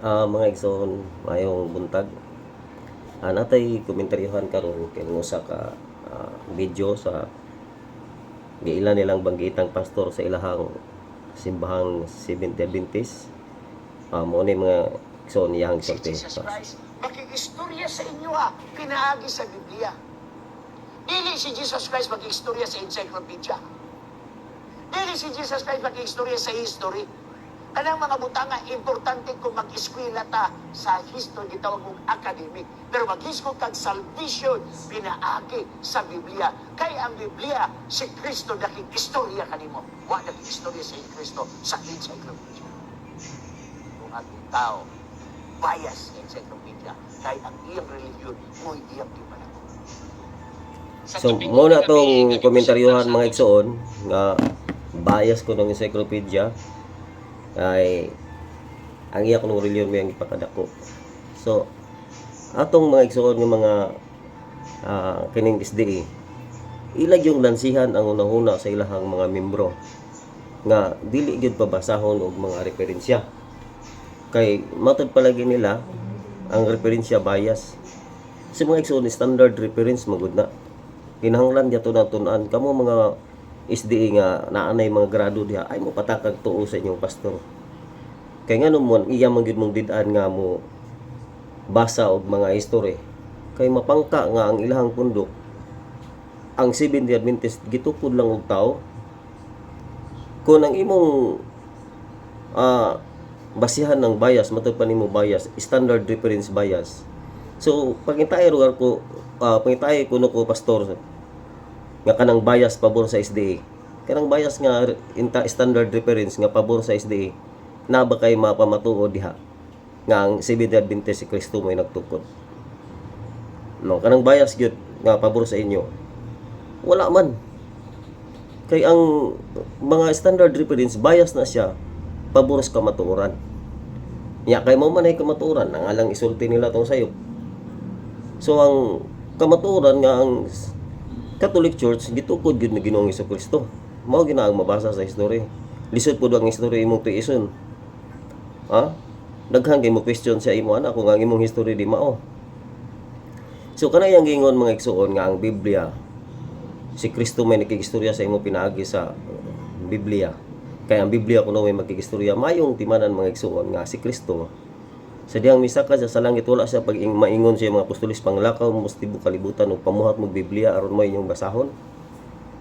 Mga igsoon, mayong buntag. Natay komentaryohan karon kay usa ka video sa giila nilang banggitang pastor sa ilahang simbahang Seventh Adventist. Mo ni mga igsoon iyang Si sulti. Jesus Christ, makikistorya sa inyo pinaagi sa Biblia. Dili si Jesus Christ makikistorya sa encyclopedia. Dili si Jesus Christ makikistorya sa history. Kanang mga butanga, importante kung mag-eskwela ta sa history, gitawag mong academic. Pero mag-history kag salvation, pinaagi sa Biblia. Kay ang Biblia, si Kristo daking istorya kanimo. Wa daking istorya sa Kristo sa encyclopedia. Kung ating tao, bias sa encyclopedia, kay ang iyang religion, mo iyang tipanako. So mo na tong komentaryohan mga igsoon nga bias ko ng encyclopedia ay ang iya kong reliyon mo yung ipakadako. So atong mga igsoon ng mga kining SDA ilag yung lansihan ang unahuna sa ilahang mga membro nga dili gyud pabasahon og mga referensya kay matod palagi nila ang referensya bias. Sa mga igsoon standard reference magud na kinahanglan yato na tun-an kamo mga SDA nga naanay mga grado diha ay mo patakag tuo sa inyong pastor. Kay ngano mo iya man gyud mong did-an nga mo basa og mga history. Kay mapangka nga ang ilahang pundok ang Seventh Adventist gitukod lang og tao. Kung ang imong basihan ng bias matod pa nimo bias, standard reference bias. So pangitay lugar ko pangitay kuno ko pastor nga kanang bias pabor sa SDA. Kanang bias nga standard reference nga pabor sa SDA na ba kay mapamatuod diha nga ang Seventh Adventist si Kristo may nagtukod. No, kanang bias gyud nga pabor sa inyo. Wala man. Kay ang mga standard reference bias na siya pabor sa kamatuoran. Ya kay mo man ay kamatuoran nang alang isulti nila tong sayop. So ang kamatuoran nga ang Catholic Church gitukod gyud ni Ginoong Jesucristo. Mao ginaang mabasa sa history. Lisod pud ang history imong tuison. Daghang kay mo question sa imo ana kung ang imong history di mao. So kanay ang gingon mga igsoon nga ang Biblia si Kristo may nakigistorya sa imo pinaagi sa Biblia. Kaya ang Biblia kuno may makigistorya mayong timanan mga igsoon nga si Kristo sa diyang misaka sa langit wala siya pag maingon siya mga apostolis panglakaw mustibo kalibutan ug pamuhat mo Biblia aron mo inyong basahon.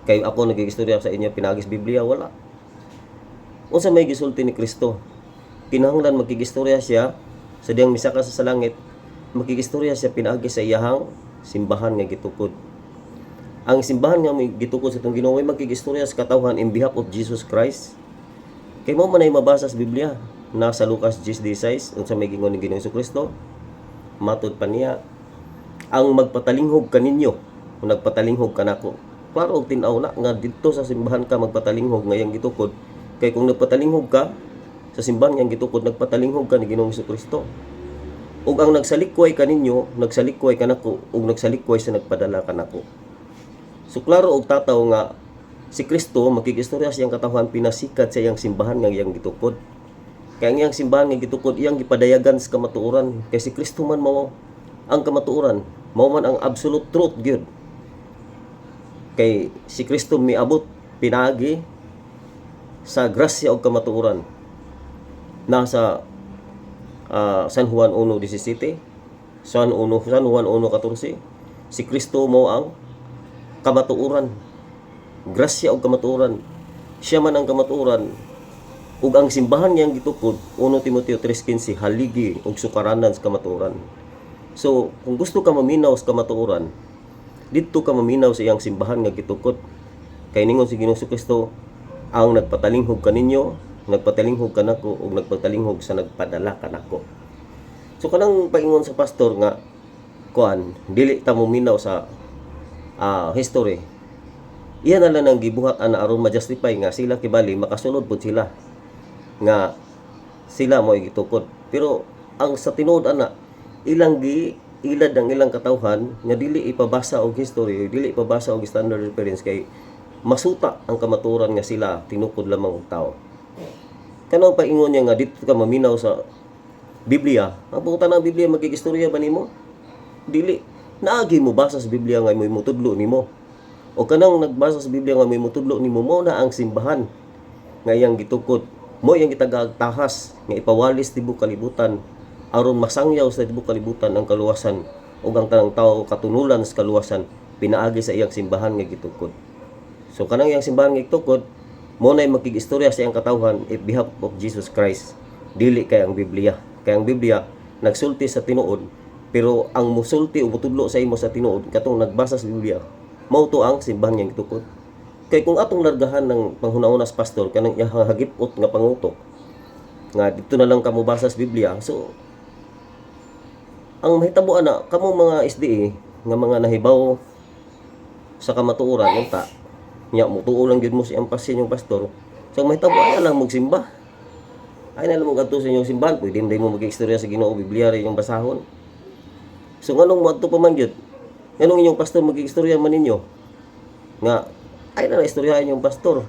Kay ako nagigistorya sa inyo pinagis Biblia wala. Unsa may gisulti ni Kristo? Kinahanglan makigistorya siya sa diyang misaka sa langit, makigistorya siya pinaagi sa iyahang simbahan nga gitukod. Ang simbahan nga gitukod sa itong Ginoo may makigistorya sa katawhan in behalf of Jesus Christ. Kay mo man ay mabasa sa Biblia nasa Lucas 10:16 unsa may gingon ni Ginoong Jesucristo matud pa niya ang magpatalinghog kaninyo kung nagpatalinghog kanako. Klaro og tin-aw na nga didto sa simbahan ka magpatalinghog ngayang gitukod kay kung nagpatalinghog ka sa simbahan nga gitukod nagpatalinghog ka ni Ginoong Jesucristo. Ug ang nagsalikway kaninyo nagsalikway kanako ug nagsalikway sa nagpadala kanako. So klaro og tataw nga si Kristo makigistorya siyang katawhan pinasikat sa iyang simbahan nga iyang gitukod. Kaya ang iyang simbahan nga gitukod iyang gipadayagan sa kamatuoran. Kay si Kristo man mao ang kamatuoran, mao man ang absolute truth gyud. Kay si Kristo miabot pinaagi sa grasya og kamatuoran. Nasa San Juan 1:17, San Juan 1:14, si Kristo mao ang kamatuoran. Grasya og kamatuoran. Siya man ang kamatuoran. Ug ang simbahan niyang gitukod 1 Timoteo 3:15 haligi og sukaranan sa kamatuoran. So kung gusto ka maminaw sa kamatuoran didto ka maminaw sa iyang simbahan nga gitukod. Kay ningon si Ginoong Jesucristo ang nagpatalinghog kaninyo, nagpatalinghog kanako ug nagpatalinghog sa nagpadala kanako. So kanang paingon sa pastor nga kuan dili ta mo minaw sa history. Iyan na lang ang gibuhat ana aron ma-justify nga sila kibali makasulod pud sila nga sila mo gitukod. Pero ang sa tinuod ana ilang ilad ang ilang katawhan nga dili ipabasa og history, dili ipabasa og standard reference kay masuta ang kamatuoran nga sila tinukod lamang og tao. Kanang paingon niya nga dito ka maminaw sa Biblia. Ang punta ng Biblia magigistorya ba nimo? Dili. Naagi mo basa sa Biblia nga may mutudlo nimo. O kanang nagbasa sa Biblia nga may mutudlo nimo, mo na ang simbahan nga iyang gitukod. Mo iyang gitagagtahas nga ipawalis tibok kalibutan aron masangyaw sa tibok kalibutan ang kaluwasan ug ang tanang tawo katunulan sa kaluwasan pinaagi sa iyang simbahan nga gitukod. So kanang iyang simbahan nga gitukod, mo na makigistorya sa iyang katawhan in behalf of Jesus Christ. Dili kay ang Biblia. Kay ang Biblia nagsulti sa tinuod, pero ang musulti o mutudlo sa imo sa tinuod katong nagbasa sa Biblia, mao to ang simbahan nga gitukod. Kay kung atong largahan ng panghuna-una sa pastor kanang iyang hagipot nga pangutok nga dito na lang kamo basa sa Biblia, so ang mahitabuan na kamo mga SDA nga mga nahibaw sa kamatuoran unta nya mutuo lang gyud mo si ang pasin yung pastor, so mahitabuan na lang magsimba. Ay na lang mo kadto sa inyong simbahan, pwede mo mag-istorya sa Ginoo Biblia rin yung basahon. So nganong mo adto pa man gyud? Nganong inyong pastor mag-istorya man ninyo? Nga ay na istoryahan yung pastor.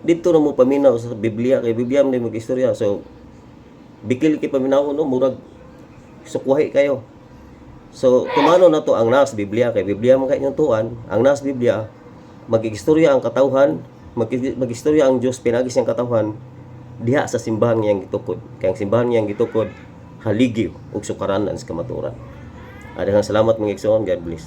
Dito na mo paminaw sa Biblia, kay Biblia mo mag-istorya. So bikil kay paminaw no, murag sukwahi kayo. So tumano na to ang nas Biblia, kay Biblia man kay inyong tuan, ang nas Biblia mag-istorya ang katawhan, mag-istorya ang Dios pinagi siyang katawhan diha sa simbahan niyang gitukod. Kay ang simbahan niyang gitukod haligi ug sukaranan sa kamatuoran. Adaghang salamat mga igsoon, God bless.